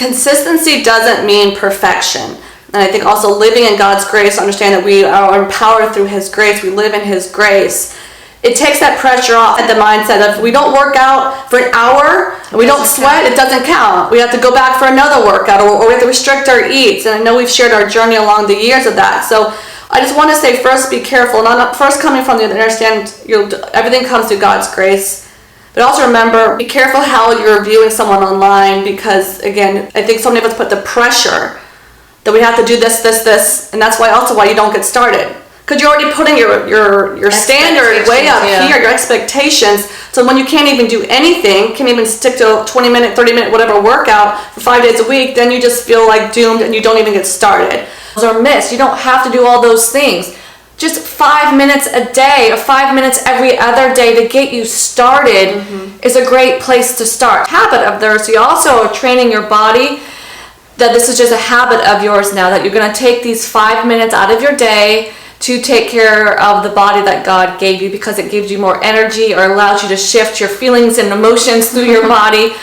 consistency doesn't mean perfection. And I think also living in God's grace, understand that we are empowered through His grace. We live in His grace. It takes that pressure off at the mindset of, we don't work out for an hour and we don't sweat, it doesn't count. We have to go back for another workout, or we have to restrict our eats. And I know we've shared our journey along the years of that. So I just want to say, first, be careful. Not first coming from the understand everything comes through God's grace. But also remember, be careful how you're viewing someone online, because again, I think so many of us put the pressure that we have to do this, and that's why you don't get started. Because you're already putting your standard way up here, your expectations. So when you can't even do anything, can't even stick to a 20-minute, 30-minute, whatever workout for 5 days a week, then you just feel like doomed and you don't even get started. Those are myths. You don't have to do all those things. Just 5 minutes a day or 5 minutes every other day to get you started is a great place to start. Habit of theirs. So you also are training your body that this is just a habit of yours now, that you're going to take these 5 minutes out of your day to take care of the body that God gave you, because it gives you more energy or allows you to shift your feelings and emotions through your body.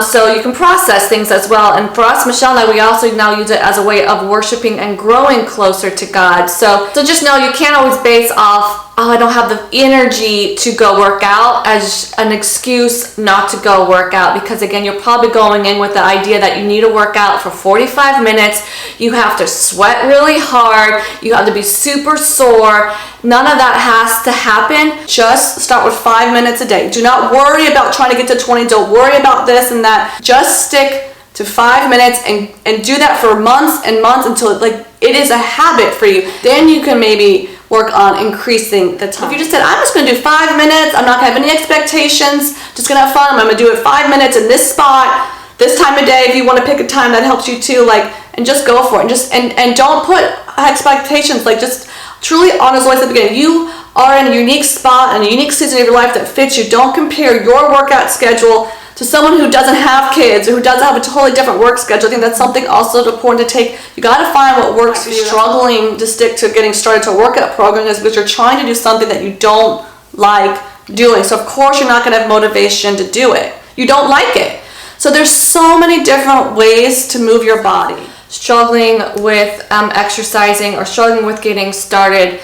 So you can process things as well. And for us, Michelle and I, we also now use it as a way of worshiping and growing closer to God. So just know you can't always base off, I don't have the energy to go work out, as an excuse not to go work out. Because again, you're probably going in with the idea that you need to work out for 45 minutes. You have to sweat really hard. You have to be super sore. None of that has to happen. Just start with 5 minutes a day. Do not worry about trying to get to 20. Don't worry about this and that. Just stick to 5 minutes and do that for months and months until it is a habit for you. Then you can maybe work on increasing the time. If you just said, I'm just going to do 5 minutes, I'm not going to have any expectations, just going to have fun, I'm going to do it 5 minutes in this spot, this time of day. If you want to pick a time that helps you too, and just go for it. And don't put expectations, just truly honest voice at the beginning. You are in a unique spot and a unique season of your life that fits you. Don't compare your workout schedule to someone who doesn't have kids or who doesn't have a totally different work schedule. I think that's something also important to take. You got to find what works for you. Struggling to stick to getting started to a workout program is because you're trying to do something that you don't like doing. So of course you're not going to have motivation to do it. You don't like it. So there's so many different ways to move your body. Struggling with exercising or struggling with getting started,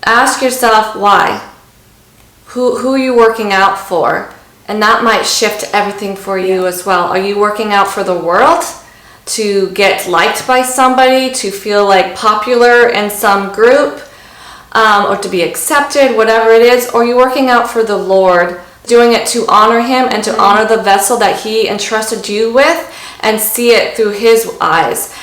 ask yourself why. Who are you working out for? And that might shift everything for you as well. Are you working out for the world? To get liked by somebody? To feel popular in some group? Or to be accepted, whatever it is? Or are you working out for the Lord? Doing it to honor Him and to honor the vessel that He entrusted you with, and see it through His eyes.